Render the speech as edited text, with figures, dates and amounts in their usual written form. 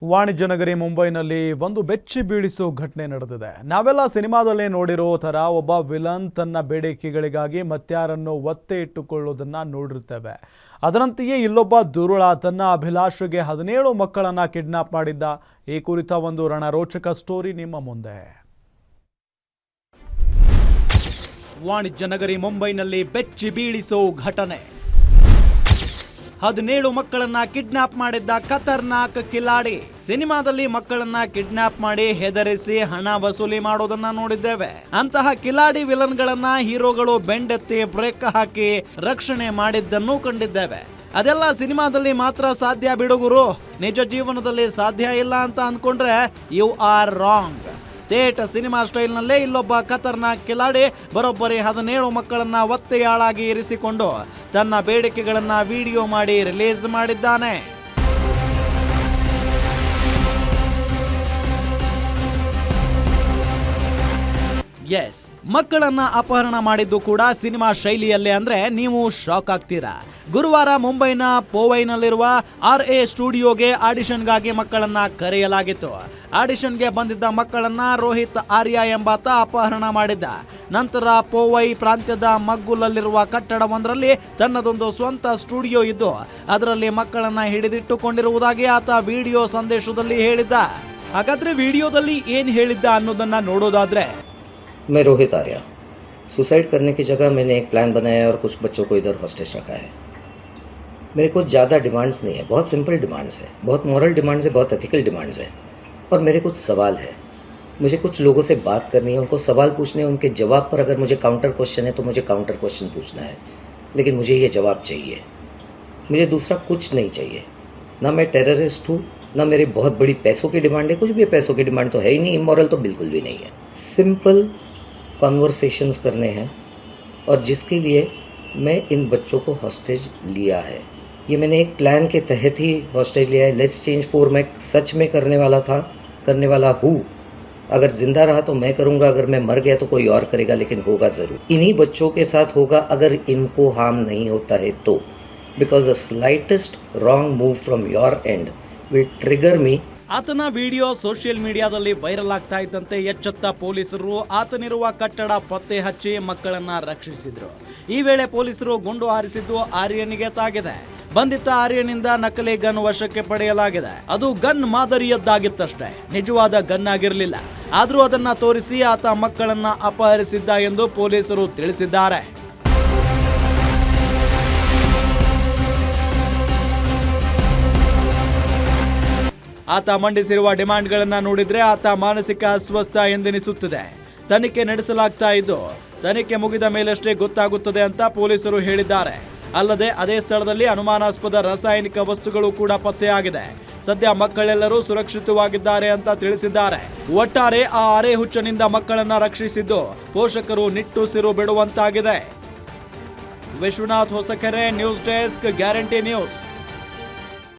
ವಾಣಿಜ್ಯ ನಗರಿ ಮುಂಬೈನಲ್ಲಿ ಒಂದು ಬೆಚ್ಚಿ ಬೀಳಿಸೋ ಘಟನೆ ನಡೆದಿದೆ. ನಾವೆಲ್ಲ ಸಿನಿಮಾದಲ್ಲೇ ನೋಡಿರೋ ತರ ಒಬ್ಬ ವಿಲನ್ ತನ್ನ ಬೇಡಿಕೆಗಳಿಗಾಗಿ ಮತ್ಯಾರನ್ನು ಒತ್ತೆ ಇಟ್ಟುಕೊಳ್ಳೋದನ್ನ ನೋಡಿರ್ತೇವೆ. ಅದರಂತೆಯೇ ಇಲ್ಲೊಬ್ಬ ದುರುಳ ತನ್ನ ಅಭಿಲಾಷೆಗೆ 17 ಮಕ್ಕಳನ್ನ ಕಿಡ್ನಾಪ್ ಮಾಡಿದ್ದ. ಈ ಕುರಿತ ಒಂದು ರಣರೋಚಕ ಸ್ಟೋರಿ ನಿಮ್ಮ ಮುಂದೆ. ವಾಣಿಜ್ಯ ನಗರಿ ಮುಂಬೈನಲ್ಲಿ ಬೆಚ್ಚಿ ಬೀಳಿಸೋ ಘಟನೆ. 17 ಮಕ್ಕಳನ್ನ ಕಿಡ್ನಾಪ್ ಮಾಡಿದ್ದ ಖತರ್ನಾಕ್ ಕಿಲಾಡಿ. ಸಿನಿಮಾದಲ್ಲಿ ಮಕ್ಕಳನ್ನ ಕಿಡ್ನಾಪ್ ಮಾಡಿ ಹೆದರಿಸಿ ಹಣ ವಸೂಲಿ ಮಾಡೋದನ್ನ ನೋಡಿದ್ದೇವೆ. ಅಂತಹ ಕಿಲಾಡಿ ವಿಲನ್ಗಳನ್ನ ಹೀರೋಗಳು ಬೆಂಡೆತ್ತಿ ಬ್ರೇಕ್ ಹಾಕಿ ರಕ್ಷಣೆ ಮಾಡಿದ್ದನ್ನು ಕಂಡಿದ್ದೇವೆ. ಅದೆಲ್ಲ ಸಿನಿಮಾದಲ್ಲಿ ಮಾತ್ರ ಸಾಧ್ಯ ಬಿಡುಗರು, ನಿಜ ಜೀವನದಲ್ಲಿ ಸಾಧ್ಯ ಇಲ್ಲ ಅಂತ ಅಂದ್ಕೊಂಡ್ರೆ ಯು ಆರ್ ರಾಂಗ್. ಥೇಟ್ ಸಿನಿಮಾ ಸ್ಟೈಲ್ನಲ್ಲೇ ಇಲ್ಲೊಬ್ಬ ಖತರ್ನಾಕ್ ಕಿಲಾಡಿ ಬರೋಬ್ಬರಿ 17 ಮಕ್ಕಳನ್ನ ಒತ್ತೆಯಾಳಾಗಿ ಇರಿಸಿಕೊಂಡು ತನ್ನ ಬೇಡಿಕೆಗಳನ್ನ ವಿಡಿಯೋ ಮಾಡಿ ರಿಲೀಸ್ ಮಾಡಿದ್ದಾನೆ. ಎಸ್, ಮಕ್ಕಳನ್ನ ಅಪಹರಣ ಮಾಡಿದ್ದು ಕೂಡ ಸಿನಿಮಾ ಶೈಲಿಯಲ್ಲೇ ಅಂದ್ರೆ ನೀವು ಶಾಕ್ ಆಗ್ತೀರಾ. ಗುರುವಾರ ಮುಂಬೈನ ಪೋವೈನಲ್ಲಿರುವ RA ಸ್ಟುಡಿಯೋಗೆ ಆಡಿಷನ್ಗಾಗಿ ಮಕ್ಕಳನ್ನ ಕರೆಯಲಾಗಿತ್ತು. ಆಡಿಷನ್ಗೆ ಬಂದಿದ್ದ ಮಕ್ಕಳನ್ನ ರೋಹಿತ್ ಆರ್ಯ ಎಂಬಾತ ಅಪಹರಣ ಮಾಡಿದ್ದ. ನಂತರ ಪೋವೈ ಪ್ರಾಂತ್ಯದ ಮಗ್ಗುಲಲ್ಲಿರುವ ಕಟ್ಟಡವೊಂದರಲ್ಲಿ ತನ್ನದೊಂದು ಸ್ವಂತ ಸ್ಟುಡಿಯೋ ಇದ್ದು ಅದರಲ್ಲಿ ಮಕ್ಕಳನ್ನ ಹಿಡಿದಿಟ್ಟುಕೊಂಡಿರುವುದಾಗಿ ಆತ ವಿಡಿಯೋ ಸಂದೇಶದಲ್ಲಿ ಹೇಳಿದ್ದ. ಹಾಗಾದ್ರೆ ವಿಡಿಯೋದಲ್ಲಿ ಏನ್ ಹೇಳಿದ್ದ ಅನ್ನೋದನ್ನ ನೋಡೋದಾದ್ರೆ, मैं रोहित आर्या, सुसाइड करने की जगह मैंने एक प्लान बनाया और कुछ बच्चों को इधर हॉस्टेज रखा है. मेरे को ज़्यादा डिमांड्स नहीं है, बहुत सिंपल डिमांड्स है, बहुत मॉरल डिमांड्स है, बहुत एथिकल डिमांड्स है. और मेरे कुछ सवाल है, मुझे कुछ लोगों से बात करनी है, उनको सवाल पूछने हैं, उनके जवाब पर अगर मुझे काउंटर क्वेश्चन है तो मुझे काउंटर क्वेश्चन पूछना है. लेकिन मुझे ये जवाब चाहिए, मुझे दूसरा कुछ नहीं चाहिए. ना मैं टेररिस्ट हूँ, ना मेरी बहुत बड़ी पैसों की डिमांड है. कुछ भी पैसों की डिमांड तो है ही नहीं, इमोरल तो बिल्कुल भी नहीं है. सिंपल कॉन्वर्सेशंस करने हैं और जिसके लिए मैं इन बच्चों को हॉस्टेज लिया है. ये मैंने एक प्लान के तहत ही हॉस्टेज लिया है. लेट्स चेंज 4 मैं सच में करने वाला हूँ. अगर जिंदा रहा तो मैं करूँगा, अगर मैं मर गया तो कोई और करेगा, लेकिन होगा ज़रूर. इन्हीं बच्चों के साथ होगा अगर इनको हार्म नहीं होता है तो. Because the slightest wrong move from your end will trigger me. ಆತನ ವಿಡಿಯೋ ಸೋಷಿಯಲ್ ಮೀಡಿಯಾದಲ್ಲಿ ವೈರಲ್ ಆಗ್ತಾ ಇದ್ದಂತೆ ಎಚ್ಚೆತ್ತ ಪೊಲೀಸರು ಆತನಿರುವ ಕಟ್ಟಡ ಪತ್ತೆ ಹಚ್ಚಿ ಮಕ್ಕಳನ್ನ ರಕ್ಷಿಸಿದ್ರು. ಈ ವೇಳೆ ಪೊಲೀಸರು ಗುಂಡು ಹಾರಿಸಿದ್ದು ಆರ್ಯನಿಗೆ ತಾಗಿದೆ. ಬಂಧಿತ ಆರ್ಯನಿಂದ ನಕಲಿ ಗನ್ ವಶಕ್ಕೆ ಪಡೆಯಲಾಗಿದೆ. ಅದು ಗನ್ ಮಾದರಿಯದ್ದಾಗಿತ್ತಷ್ಟೇ, ನಿಜವಾದ ಗನ್ ಆಗಿರಲಿಲ್ಲ. ಆದ್ರೂ ಅದನ್ನ ತೋರಿಸಿ ಆತ ಮಕ್ಕಳನ್ನ ಅಪಹರಿಸಿದ್ದ ಎಂದು ಪೊಲೀಸರು ತಿಳಿಸಿದ್ದಾರೆ. ಆತ ಮಂಡಿಸಿರುವ ಡಿಮಾಂಡ್ಗಳನ್ನ ನೋಡಿದ್ರೆ ಆತ ಮಾನಸಿಕ ಅಸ್ವಸ್ಥ ಎಂದೆನಿಸುತ್ತದೆ. ತನಿಖೆ ನಡೆಸಲಾಗ್ತಾ ಇದ್ದು ತನಿಖೆ ಮುಗಿದ ಮೇಲಷ್ಟೇ ಗೊತ್ತಾಗುತ್ತದೆ ಅಂತ ಪೊಲೀಸರು ಹೇಳಿದ್ದಾರೆ. ಅಲ್ಲದೆ ಅದೇ ಸ್ಥಳದಲ್ಲಿ ಅನುಮಾನಾಸ್ಪದ ರಾಸಾಯನಿಕ ವಸ್ತುಗಳು ಕೂಡ ಪತ್ತೆಯಾಗಿದೆ. ಸದ್ಯ ಮಕ್ಕಳೆಲ್ಲರೂ ಸುರಕ್ಷಿತವಾಗಿದ್ದಾರೆ ಅಂತ ತಿಳಿಸಿದ್ದಾರೆ. ಒಟ್ಟಾರೆ ಆ ಅರೆ ಹುಚ್ಚನಿಂದ ಮಕ್ಕಳನ್ನ ರಕ್ಷಿಸಿದ್ದು ಪೋಷಕರು ನಿಟ್ಟುಸಿರು ಬಿಡುವಂತಾಗಿದೆ. Vishwanath Hosakere, news desk, guarantee news.